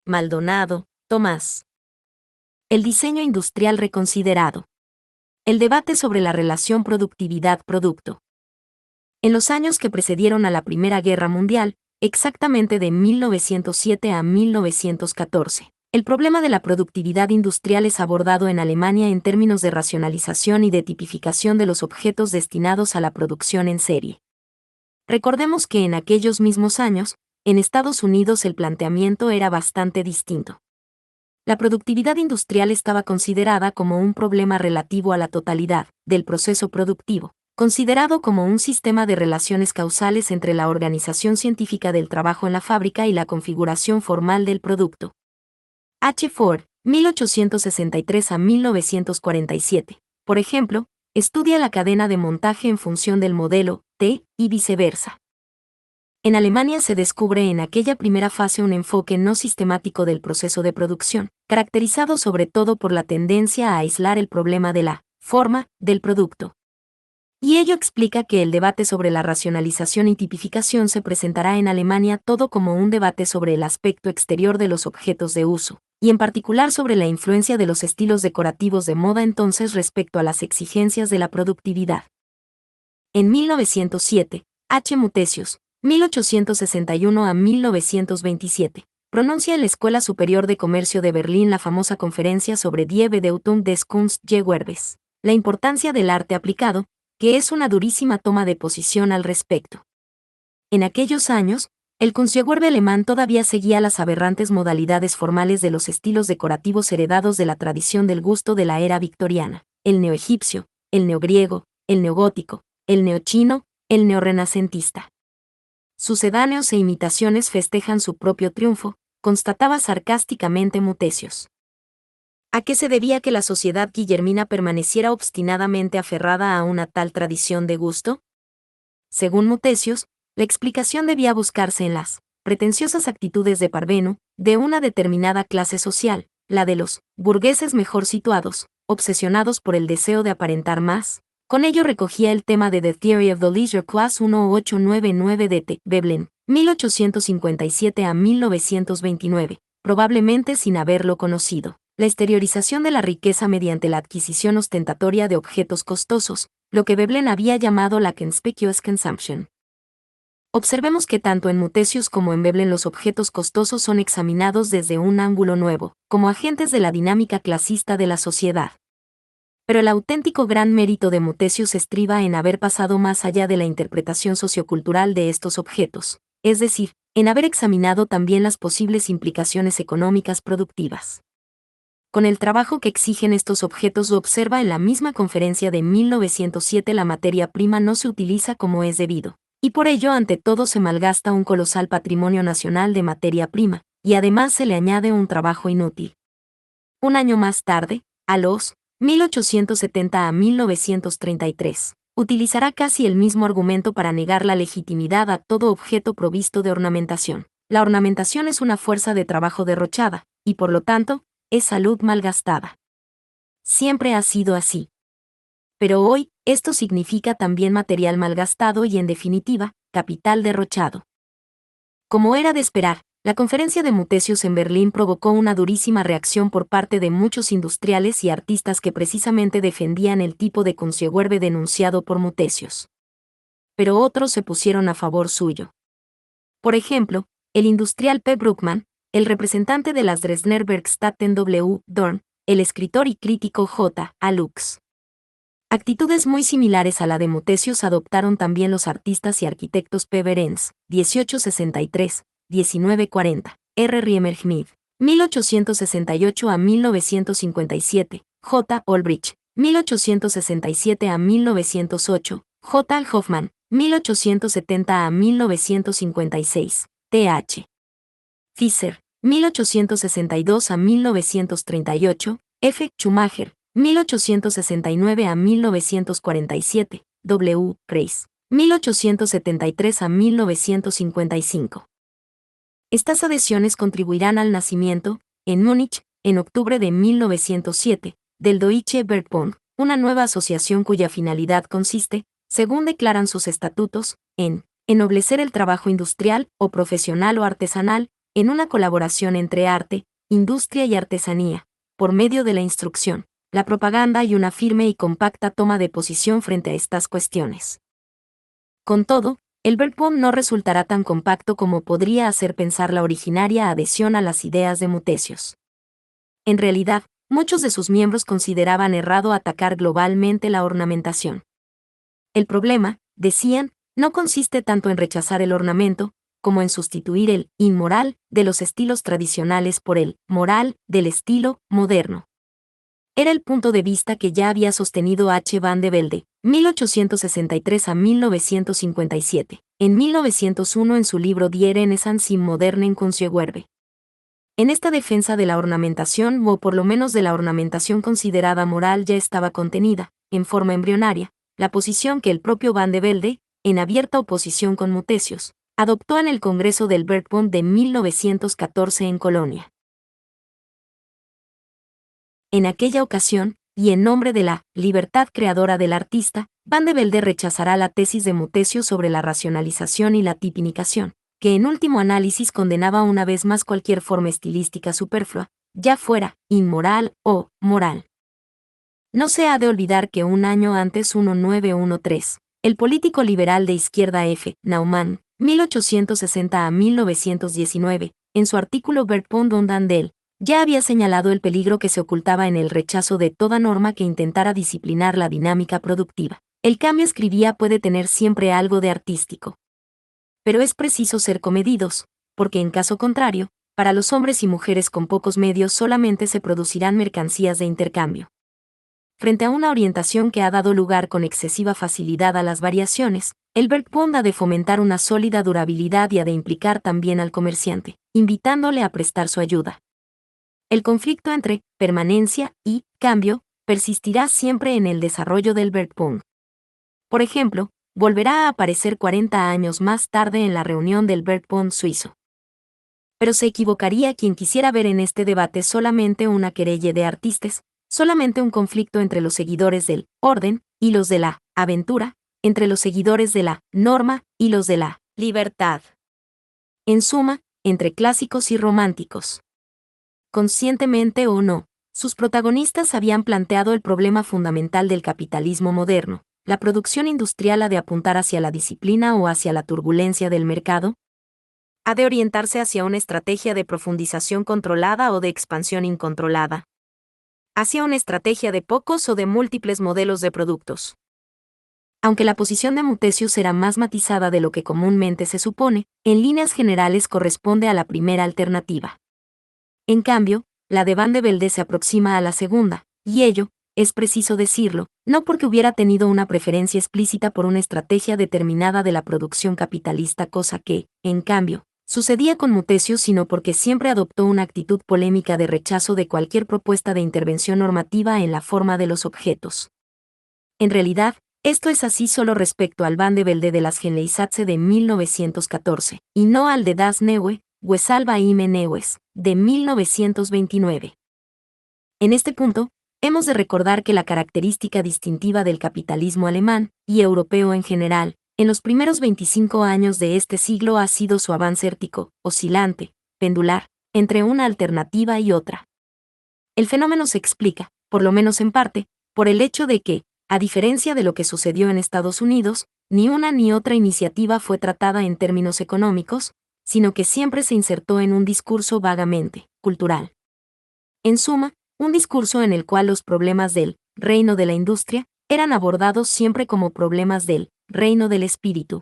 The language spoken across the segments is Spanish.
Maldonado, Tomás. El diseño industrial reconsiderado. El debate sobre la relación productividad-producto. En los años que precedieron a la Primera Guerra Mundial, exactamente de 1907 a 1914, el problema de la productividad industrial es abordado en Alemania en términos de racionalización y de tipificación de los objetos destinados a la producción en serie. Recordemos que en aquellos mismos años, en Estados Unidos el planteamiento era bastante distinto. La productividad industrial estaba considerada como un problema relativo a la totalidad del proceso productivo, considerado como un sistema de relaciones causales entre la organización científica del trabajo en la fábrica y la configuración formal del producto. H. Ford, 1863 a 1947, por ejemplo, estudia la cadena de montaje en función del modelo T y viceversa. En Alemania se descubre en aquella primera fase un enfoque no sistemático del proceso de producción, caracterizado sobre todo por la tendencia a aislar el problema de la forma del producto. Y ello explica que el debate sobre la racionalización y tipificación se presentará en Alemania todo como un debate sobre el aspecto exterior de los objetos de uso, y en particular sobre la influencia de los estilos decorativos de moda entonces respecto a las exigencias de la productividad. En 1907, H. Mutesius, 1861 a 1927, pronuncia en la Escuela Superior de Comercio de Berlín la famosa conferencia sobre Die Bedeutung des Kunstgewerbes, la importancia del arte aplicado, que es una durísima toma de posición al respecto. En aquellos años, el Kunstgewerbe alemán todavía seguía las aberrantes modalidades formales de los estilos decorativos heredados de la tradición del gusto de la era victoriana, el neoegipcio, el neogriego, el neogótico, el neochino, el neorrenacentista. Sucedáneos e imitaciones festejan su propio triunfo, constataba sarcásticamente Mutesius. ¿A qué se debía que la sociedad guillermina permaneciera obstinadamente aferrada a una tal tradición de gusto? Según Mutesius, la explicación debía buscarse en las pretenciosas actitudes de Parvenu, de una determinada clase social, la de los burgueses mejor situados, obsesionados por el deseo de aparentar más. Con ello recogía el tema de The Theory of the Leisure Class 1899 de T. Veblen, 1857 a 1929, probablemente sin haberlo conocido. La exteriorización de la riqueza mediante la adquisición ostentatoria de objetos costosos, lo que Veblen había llamado la conspicuous consumption. Observemos que tanto en Mutesius como en Veblen los objetos costosos son examinados desde un ángulo nuevo, como agentes de la dinámica clasista de la sociedad. Pero el auténtico gran mérito de Mutesius estriba en haber pasado más allá de la interpretación sociocultural de estos objetos, es decir, en haber examinado también las posibles implicaciones económicas productivas. Con el trabajo que exigen estos objetos lo observa en la misma conferencia de 1907 la materia prima no se utiliza como es debido, y por ello ante todo se malgasta un colosal patrimonio nacional de materia prima, y además se le añade un trabajo inútil. Un año más tarde, a los 1870 a 1933, utilizará casi el mismo argumento para negar la legitimidad a todo objeto provisto de ornamentación. La ornamentación es una fuerza de trabajo derrochada, y por lo tanto, es salud malgastada. Siempre ha sido así. Pero hoy, esto significa también material malgastado y en definitiva, capital derrochado. Como era de esperar, la conferencia de Mutesius en Berlín provocó una durísima reacción por parte de muchos industriales y artistas que precisamente defendían el tipo de Kunstgewerbe denunciado por Mutesius. Pero otros se pusieron a favor suyo. Por ejemplo, el industrial P. Bruckmann, el representante de las Dresdner Werkstätten W. Dorn, el escritor y crítico J. A. Lux. Actitudes muy similares a la de Mutesius adoptaron también los artistas y arquitectos P. Behrens, 1863, 1940, R. Riemerschmidt, 1868 a 1957, J. Olbrich, 1867 a 1908, J. Hoffman, 1870 a 1956, Th. Fischer, 1862 a 1938, F. Schumacher, 1869 a 1947, W. Preis, 1873 a 1955. Estas adhesiones contribuirán al nacimiento, en Múnich, en octubre de 1907, del Deutsche Werkbund, una nueva asociación cuya finalidad consiste, según declaran sus estatutos, en ennoblecer el trabajo industrial, o profesional o artesanal, en una colaboración entre arte, industria y artesanía, por medio de la instrucción, la propaganda y una firme y compacta toma de posición frente a estas cuestiones. Con todo, el Bergbom no resultará tan compacto como podría hacer pensar la originaria adhesión a las ideas de Mutesius. En realidad, muchos de sus miembros consideraban errado atacar globalmente la ornamentación. El problema, decían, no consiste tanto en rechazar el ornamento, como en sustituir el inmoral de los estilos tradicionales por el moral del estilo moderno. Era el punto de vista que ya había sostenido H. van de Velde, 1863 a 1957, en 1901 en su libro Die Renaissance im modernen Kunstgewerbe. En esta defensa de la ornamentación, o por lo menos de la ornamentación considerada moral, ya estaba contenida, en forma embrionaria, la posición que el propio Van de Velde, en abierta oposición con Mutesius, adoptó en el Congreso del Bergbom de 1914 en Colonia. En aquella ocasión, y en nombre de la libertad creadora del artista, Van de Velde rechazará la tesis de Mutesius sobre la racionalización y la tipinicación, que en último análisis condenaba una vez más cualquier forma estilística superflua, ya fuera inmoral o moral. No se ha de olvidar que un año antes, 1913, el político liberal de izquierda F. Naumann, 1860 a 1919, en su artículo Bergbom und Handel, ya había señalado el peligro que se ocultaba en el rechazo de toda norma que intentara disciplinar la dinámica productiva. El cambio, escribía, puede tener siempre algo de artístico. Pero es preciso ser comedidos, porque en caso contrario, para los hombres y mujeres con pocos medios solamente se producirán mercancías de intercambio. Frente a una orientación que ha dado lugar con excesiva facilidad a las variaciones, el Bergbom ha de fomentar una sólida durabilidad y ha de implicar también al comerciante, invitándole a prestar su ayuda. El conflicto entre permanencia y cambio persistirá siempre en el desarrollo del Bergbom. Por ejemplo, volverá a aparecer 40 años más tarde en la reunión del Bergbom suizo. Pero se equivocaría quien quisiera ver en este debate solamente una querella de artistas, solamente un conflicto entre los seguidores del orden y los de la aventura, entre los seguidores de la norma y los de la libertad. En suma, entre clásicos y románticos. Conscientemente o no, sus protagonistas habían planteado el problema fundamental del capitalismo moderno. ¿La producción industrial ha de apuntar hacia la disciplina o hacia la turbulencia del mercado? ¿Ha de orientarse hacia una estrategia de profundización controlada o de expansión incontrolada? ¿Hacia una estrategia de pocos o de múltiples modelos de productos? Aunque la posición de Mutesius era más matizada de lo que comúnmente se supone, en líneas generales corresponde a la primera alternativa. En cambio, la de Van de Velde se aproxima a la segunda, y ello, es preciso decirlo, no porque hubiera tenido una preferencia explícita por una estrategia determinada de la producción capitalista, cosa que, en cambio, sucedía con Mutesius, sino porque siempre adoptó una actitud polémica de rechazo de cualquier propuesta de intervención normativa en la forma de los objetos. En realidad, esto es así solo respecto al Van de Velde de las Gelenlysatze de 1914, y no al de Das Neue Weshalb Neues, de 1929. En este punto, hemos de recordar que la característica distintiva del capitalismo alemán, y europeo en general, en los primeros 25 años de este siglo ha sido su avance értico, oscilante, pendular, entre una alternativa y otra. El fenómeno se explica, por lo menos en parte, por el hecho de que, a diferencia de lo que sucedió en Estados Unidos, ni una ni otra iniciativa fue tratada en términos económicos, sino que siempre se insertó en un discurso vagamente cultural. En suma, un discurso en el cual los problemas del reino de la industria eran abordados siempre como problemas del reino del espíritu.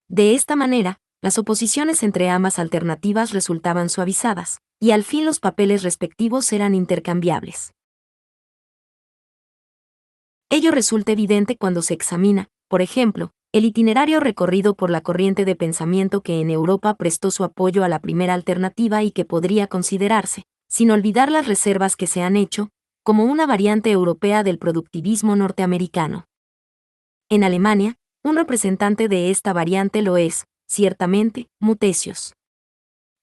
De esta manera, las oposiciones entre ambas alternativas resultaban suavizadas, y al fin los papeles respectivos eran intercambiables. Ello resulta evidente cuando se examina, por ejemplo, el itinerario recorrido por la corriente de pensamiento que en Europa prestó su apoyo a la primera alternativa y que podría considerarse, sin olvidar las reservas que se han hecho, como una variante europea del productivismo norteamericano. En Alemania, un representante de esta variante lo es, ciertamente, Mutesius.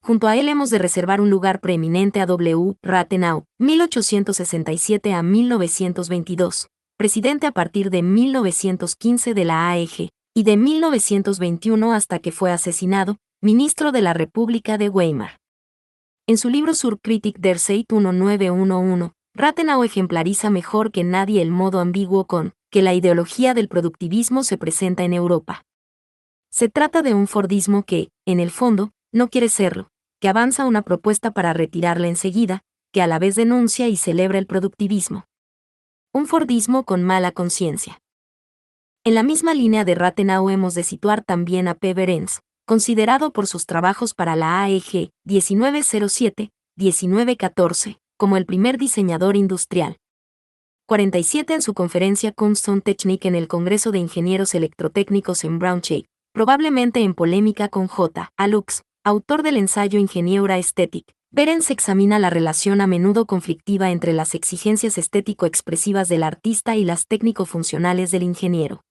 Junto a él hemos de reservar un lugar preeminente a W. Rathenau, 1867 a 1922, presidente a partir de 1915 de la AEG, y de 1921 hasta que fue asesinado, ministro de la República de Weimar. En su libro Sur Kritik der Zeit 1911, Rathenau ejemplariza mejor que nadie el modo ambiguo con que la ideología del productivismo se presenta en Europa. Se trata de un Fordismo que, en el fondo, no quiere serlo, que avanza una propuesta para retirarla enseguida, que a la vez denuncia y celebra el productivismo. Un Fordismo con mala conciencia. En la misma línea de Rathenau hemos de situar también a P. Behrens, considerado por sus trabajos para la AEG 1907-1914 como el primer diseñador industrial. 47 en su conferencia Kunst und Technik en el Congreso de Ingenieros Electrotécnicos en Braunschweig, probablemente en polémica con J. A. Lux, autor del ensayo Ingenieur Ästhetik. Behrens examina la relación a menudo conflictiva entre las exigencias estético-expresivas del artista y las técnico-funcionales del ingeniero.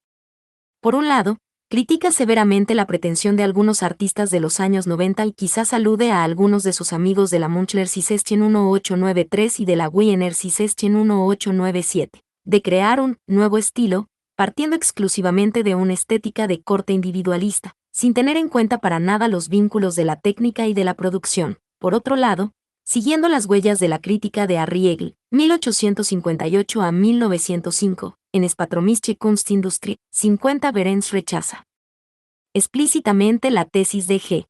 Por un lado, critica severamente la pretensión de algunos artistas de los años 90 y quizás alude a algunos de sus amigos de la Münchner Sysestion 1893 y de la Wiener Sysestion 1897, de crear un nuevo estilo, partiendo exclusivamente de una estética de corte individualista, sin tener en cuenta para nada los vínculos de la técnica y de la producción. Por otro lado, siguiendo las huellas de la crítica de Harry Egel, 1858 a 1905, en Spatromische Kunstindustrie, 50 Behrens rechaza explícitamente la tesis de G.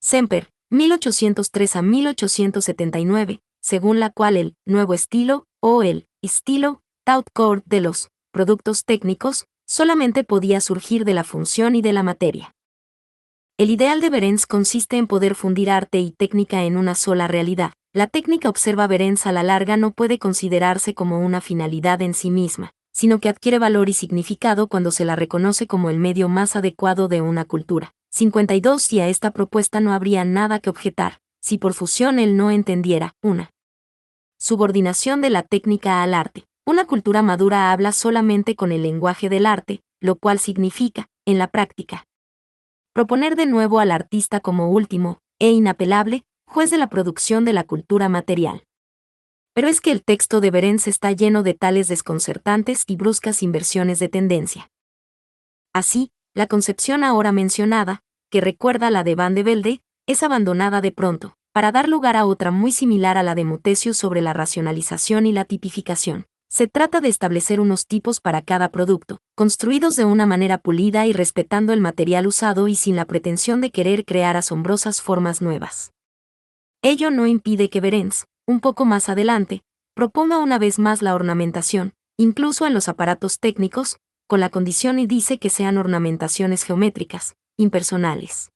Semper, 1803 a 1879, según la cual el nuevo estilo, o el estilo, haute couture de los productos técnicos, solamente podía surgir de la función y de la materia. El ideal de Behrens consiste en poder fundir arte y técnica en una sola realidad. La técnica, observa Behrens, a la larga no puede considerarse como una finalidad en sí misma, sino que adquiere valor y significado cuando se la reconoce como el medio más adecuado de una cultura. 52 Y a esta propuesta no habría nada que objetar, si por fusión él no entendiera una subordinación de la técnica al arte. Una cultura madura habla solamente con el lenguaje del arte, lo cual significa, en la práctica, proponer de nuevo al artista como último, e inapelable, juez de la producción de la cultura material. Pero es que el texto de Behrens está lleno de tales desconcertantes y bruscas inversiones de tendencia. Así, la concepción ahora mencionada, que recuerda a la de Van de Velde, es abandonada de pronto, para dar lugar a otra muy similar a la de Mutesius sobre la racionalización y la tipificación. Se trata de establecer unos tipos para cada producto, construidos de una manera pulida y respetando el material usado y sin la pretensión de querer crear asombrosas formas nuevas. Ello no impide que Behrens, un poco más adelante, proponga una vez más la ornamentación, incluso en los aparatos técnicos, con la condición y dice que sean ornamentaciones geométricas, impersonales.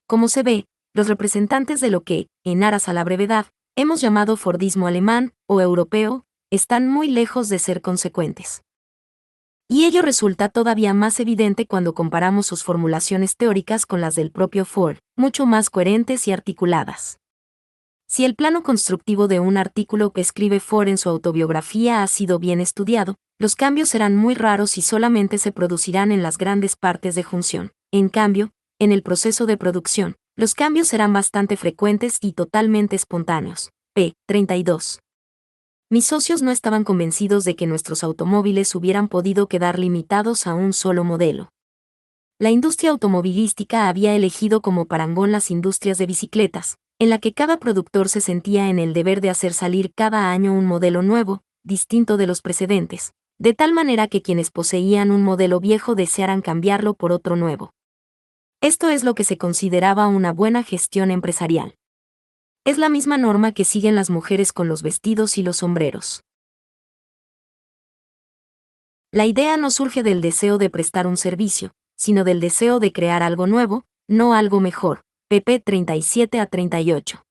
Como se ve, los representantes de lo que, en aras a la brevedad, hemos llamado Fordismo alemán o europeo, están muy lejos de ser consecuentes. Y ello resulta todavía más evidente cuando comparamos sus formulaciones teóricas con las del propio Ford, mucho más coherentes y articuladas. Si el plano constructivo de un artículo que escribe Ford en su autobiografía ha sido bien estudiado, los cambios serán muy raros y solamente se producirán en las grandes partes de junción. En cambio, en el proceso de producción, los cambios serán bastante frecuentes y totalmente espontáneos. P. 32. Mis socios no estaban convencidos de que nuestros automóviles hubieran podido quedar limitados a un solo modelo. La industria automovilística había elegido como parangón las industrias de bicicletas, en la que cada productor se sentía en el deber de hacer salir cada año un modelo nuevo, distinto de los precedentes, de tal manera que quienes poseían un modelo viejo desearan cambiarlo por otro nuevo. Esto es lo que se consideraba una buena gestión empresarial. Es la misma norma que siguen las mujeres con los vestidos y los sombreros. La idea no surge del deseo de prestar un servicio, sino del deseo de crear algo nuevo, no algo mejor. pp. 37 a 38.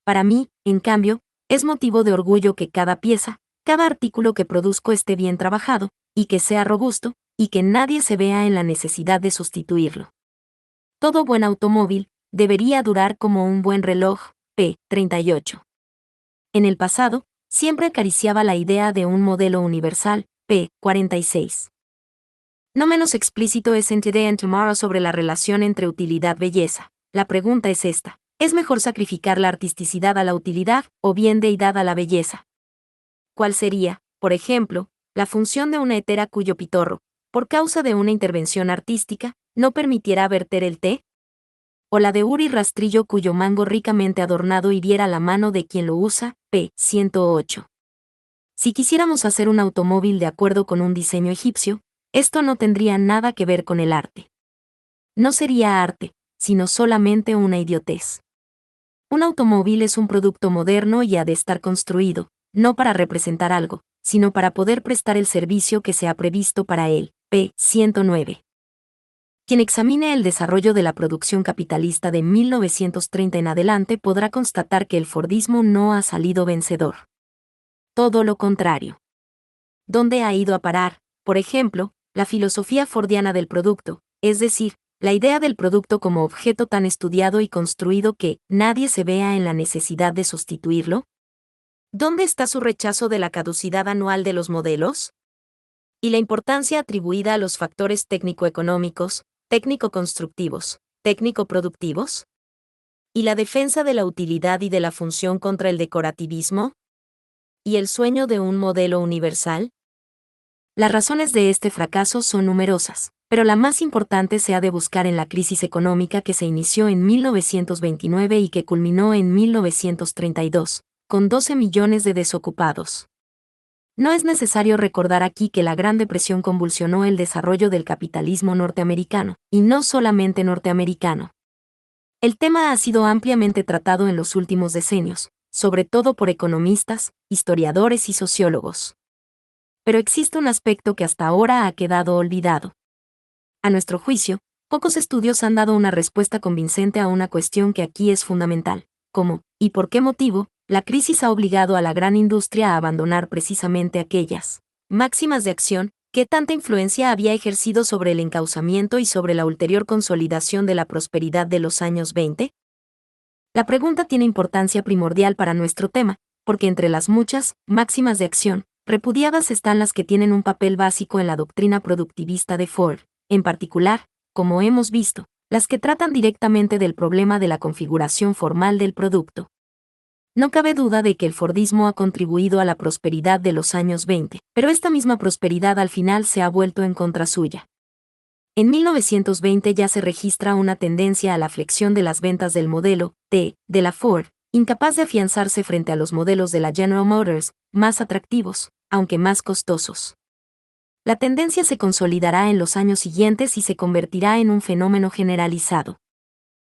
Para mí, en cambio, es motivo de orgullo que cada pieza, cada artículo que produzco esté bien trabajado, y que sea robusto, y que nadie se vea en la necesidad de sustituirlo. Todo buen automóvil debería durar como un buen reloj. P. 38. En el pasado, siempre acariciaba la idea de un modelo universal. P. 46. No menos explícito es en Today and Tomorrow sobre la relación entre utilidad-belleza. La pregunta es esta: ¿es mejor sacrificar la artisticidad a la utilidad, o bien deidad a la belleza? ¿Cuál sería, por ejemplo, la función de una hetera cuyo pitorro, por causa de una intervención artística, no permitiera verter el té? o la de Uri rastrillo cuyo mango ricamente adornado hiriera la mano de quien lo usa, p. 108. Si quisiéramos hacer un automóvil de acuerdo con un diseño egipcio, esto no tendría nada que ver con el arte. No sería arte, sino solamente una idiotez. Un automóvil es un producto moderno y ha de estar construido, no para representar algo, sino para poder prestar el servicio que se ha previsto para él, p. 109. Quien examine el desarrollo de la producción capitalista de 1930 en adelante podrá constatar que el Fordismo no ha salido vencedor. Todo lo contrario. ¿Dónde ha ido a parar, por ejemplo, la filosofía fordiana del producto, es decir, la idea del producto como objeto tan estudiado y construido que nadie se vea en la necesidad de sustituirlo? ¿Dónde está su rechazo de la caducidad anual de los modelos? ¿Y la importancia atribuida a los factores técnico-económicos, técnico-constructivos, técnico-productivos? ¿Y la defensa de la utilidad y de la función contra el decorativismo? ¿Y el sueño de un modelo universal? Las razones de este fracaso son numerosas, pero la más importante se ha de buscar en la crisis económica que se inició en 1929 y que culminó en 1932, con 12 millones de desocupados. No es necesario recordar aquí que la Gran Depresión convulsionó el desarrollo del capitalismo norteamericano, y no solamente norteamericano. El tema ha sido ampliamente tratado en los últimos decenios, sobre todo por economistas, historiadores y sociólogos. Pero existe un aspecto que hasta ahora ha quedado olvidado. A nuestro juicio, pocos estudios han dado una respuesta convincente a una cuestión que aquí es fundamental, ¿cómo y por qué motivo la crisis ha obligado a la gran industria a abandonar precisamente aquellas máximas de acción que tanta influencia había ejercido sobre el encauzamiento y sobre la ulterior consolidación de la prosperidad de los años 20? La pregunta tiene importancia primordial para nuestro tema, porque entre las muchas máximas de acción repudiadas están las que tienen un papel básico en la doctrina productivista de Ford, en particular, como hemos visto, las que tratan directamente del problema de la configuración formal del producto. No cabe duda de que el Fordismo ha contribuido a la prosperidad de los años 20, pero esta misma prosperidad al final se ha vuelto en contra suya. En 1920 ya se registra una tendencia a la flexión de las ventas del modelo T de la Ford, incapaz de afianzarse frente a los modelos de la General Motors, más atractivos, aunque más costosos. La tendencia se consolidará en los años siguientes y se convertirá en un fenómeno generalizado.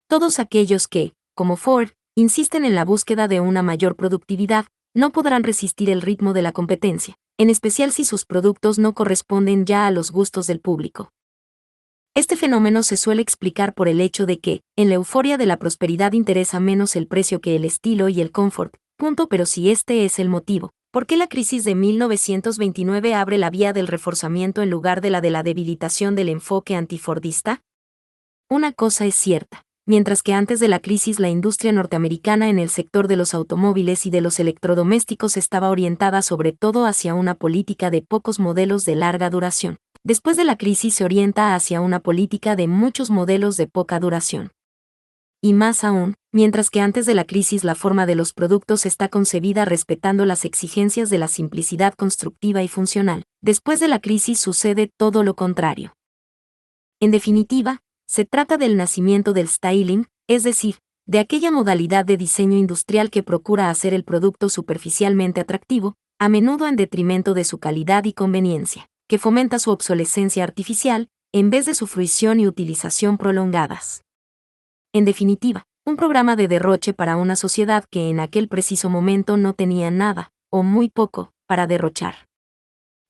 Todos aquellos que, como Ford, insisten en la búsqueda de una mayor productividad, no podrán resistir el ritmo de la competencia, en especial si sus productos no corresponden ya a los gustos del público. Este fenómeno se suele explicar por el hecho de que, en la euforia de la prosperidad interesa menos el precio que el estilo y el confort, pero si este es el motivo, ¿por qué la crisis de 1929 abre la vía del reforzamiento en lugar de la debilitación del enfoque antifordista? Una cosa es cierta. Mientras que antes de la crisis la industria norteamericana en el sector de los automóviles y de los electrodomésticos estaba orientada sobre todo hacia una política de pocos modelos de larga duración. Después de la crisis se orienta hacia una política de muchos modelos de poca duración. Y más aún, mientras que antes de la crisis la forma de los productos está concebida respetando las exigencias de la simplicidad constructiva y funcional, después de la crisis sucede todo lo contrario. En definitiva, se trata del nacimiento del styling, es decir, de aquella modalidad de diseño industrial que procura hacer el producto superficialmente atractivo, a menudo en detrimento de su calidad y conveniencia, que fomenta su obsolescencia artificial, en vez de su fruición y utilización prolongadas. En definitiva, un programa de derroche para una sociedad que en aquel preciso momento no tenía nada, o muy poco, para derrochar.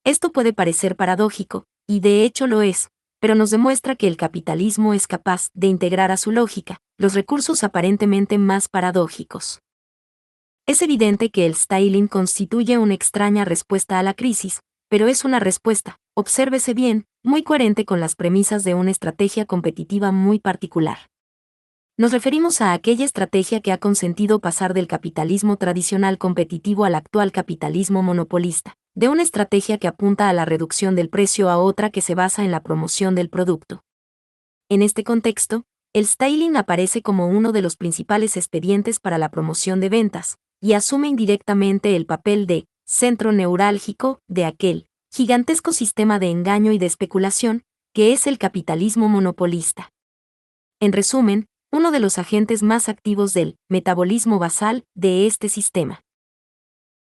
Esto puede parecer paradójico, y de hecho lo es, pero nos demuestra que el capitalismo es capaz de integrar a su lógica los recursos aparentemente más paradójicos. Es evidente que el styling constituye una extraña respuesta a la crisis, pero es una respuesta, obsérvese bien, muy coherente con las premisas de una estrategia competitiva muy particular. Nos referimos a aquella estrategia que ha consentido pasar del capitalismo tradicional competitivo al actual capitalismo monopolista, de una estrategia que apunta a la reducción del precio a otra que se basa en la promoción del producto. En este contexto, el styling aparece como uno de los principales expedientes para la promoción de ventas, y asume indirectamente el papel de centro neurálgico de aquel gigantesco sistema de engaño y de especulación, que es el capitalismo monopolista. En resumen, uno de los agentes más activos del metabolismo basal de este sistema.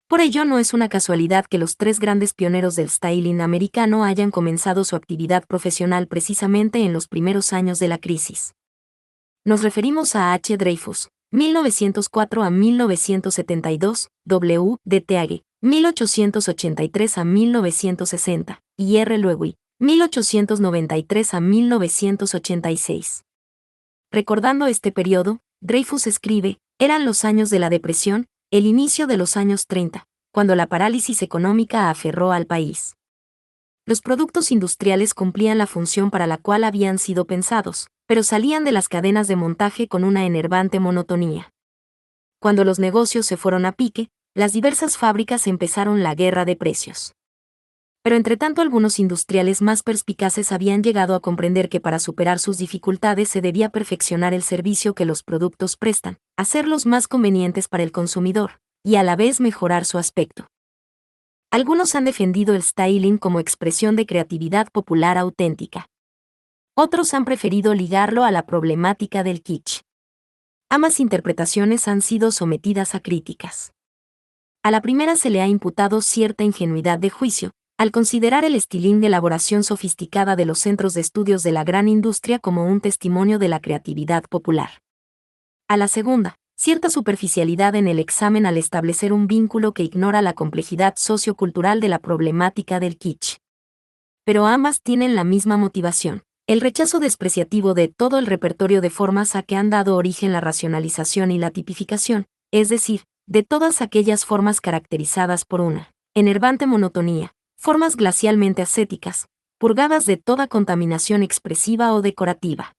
Por ello no es una casualidad que los tres grandes pioneros del styling americano hayan comenzado su actividad profesional precisamente en los primeros años de la crisis. Nos referimos a H. Dreyfus, 1904 a 1972, W. D. Teague, 1883 a 1960, y R. Loewy, 1893 a 1986. Recordando este periodo, Dreyfus escribe, eran los años de la depresión, el inicio de los años 30, cuando la parálisis económica aferró al país. Los productos industriales cumplían la función para la cual habían sido pensados, pero salían de las cadenas de montaje con una enervante monotonía. Cuando los negocios se fueron a pique, las diversas fábricas empezaron la guerra de precios. Pero entretanto algunos industriales más perspicaces habían llegado a comprender que para superar sus dificultades se debía perfeccionar el servicio que los productos prestan, hacerlos más convenientes para el consumidor, y a la vez mejorar su aspecto. Algunos han defendido el styling como expresión de creatividad popular auténtica. Otros han preferido ligarlo a la problemática del kitsch. Ambas interpretaciones han sido sometidas a críticas. A la primera se le ha imputado cierta ingenuidad de juicio, al considerar el estilismo de elaboración sofisticada de los centros de estudios de la gran industria como un testimonio de la creatividad popular. A la segunda, cierta superficialidad en el examen al establecer un vínculo que ignora la complejidad sociocultural de la problemática del kitsch. Pero ambas tienen la misma motivación, el rechazo despreciativo de todo el repertorio de formas a que han dado origen la racionalización y la tipificación, es decir, de todas aquellas formas caracterizadas por una enervante monotonía, formas glacialmente ascéticas, purgadas de toda contaminación expresiva o decorativa.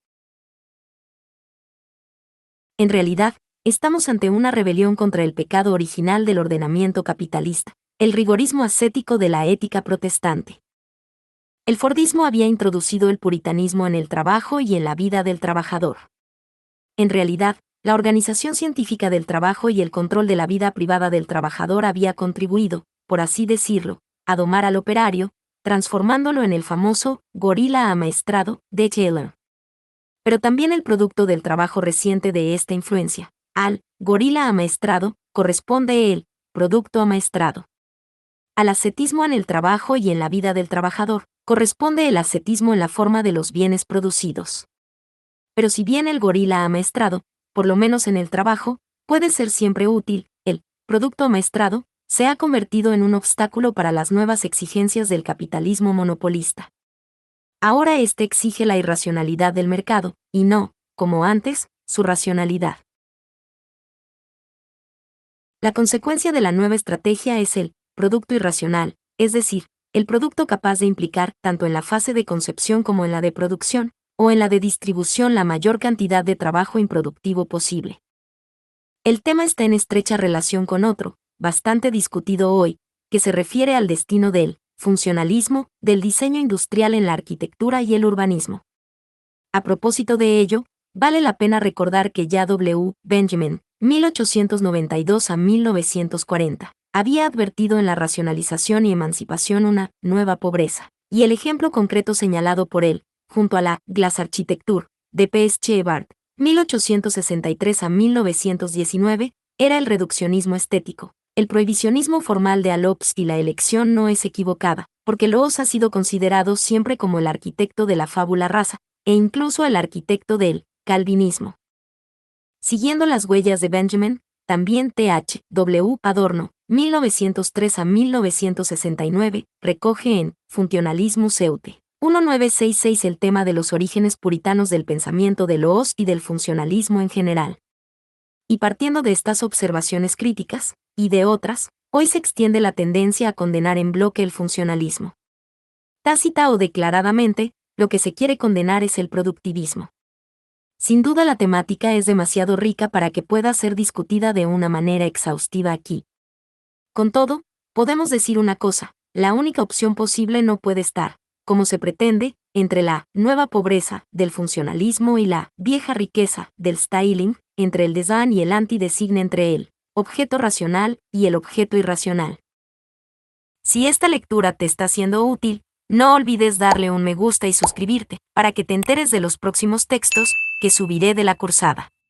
En realidad, estamos ante una rebelión contra el pecado original del ordenamiento capitalista, el rigorismo ascético de la ética protestante. El fordismo había introducido el puritanismo en el trabajo y en la vida del trabajador. En realidad, la organización científica del trabajo y el control de la vida privada del trabajador había contribuido, por así decirlo, a domar al operario, transformándolo en el famoso gorila amaestrado de Taylor. Pero también el producto del trabajo reciente de esta influencia, al gorila amaestrado, corresponde el producto amaestrado. Al ascetismo en el trabajo y en la vida del trabajador, corresponde el ascetismo en la forma de los bienes producidos. Pero si bien el gorila amaestrado, por lo menos en el trabajo, puede ser siempre útil, el producto amaestrado se ha convertido en un obstáculo para las nuevas exigencias del capitalismo monopolista. Ahora éste exige la irracionalidad del mercado, y no, como antes, su racionalidad. La consecuencia de la nueva estrategia es el producto irracional, es decir, el producto capaz de implicar, tanto en la fase de concepción como en la de producción, o en la de distribución, la mayor cantidad de trabajo improductivo posible. El tema está en estrecha relación con otro, bastante discutido hoy, que se refiere al destino del funcionalismo, del diseño industrial en la arquitectura y el urbanismo. A propósito de ello, vale la pena recordar que ya W. Benjamin, 1892 a 1940, había advertido en la racionalización y emancipación una nueva pobreza, y el ejemplo concreto señalado por él, junto a la Glasarchitektur, de P. Shepard, 1863 a 1919, era el reduccionismo estético. El prohibicionismo formal de Alopsky. La elección no es equivocada, porque Loos ha sido considerado siempre como el arquitecto de la fábula rasa, e incluso el arquitecto del calvinismo. Siguiendo las huellas de Benjamin, también Th. W. Adorno, 1903 a 1969, recoge en Funcionalismus Eute 1966 el tema de los orígenes puritanos del pensamiento de Loos y del funcionalismo en general. Y partiendo de estas observaciones críticas, y de otras, hoy se extiende la tendencia a condenar en bloque el funcionalismo. Tácita o declaradamente, lo que se quiere condenar es el productivismo. Sin duda la temática es demasiado rica para que pueda ser discutida de una manera exhaustiva aquí. Con todo, podemos decir una cosa, la única opción posible no puede estar, como se pretende, entre la nueva pobreza del funcionalismo y la vieja riqueza del styling, entre el design y el anti-design, entre el objeto racional y el objeto irracional. Si esta lectura te está siendo útil, No olvides darle un me gusta y suscribirte, para que te enteres de los próximos textos que subiré de la cursada.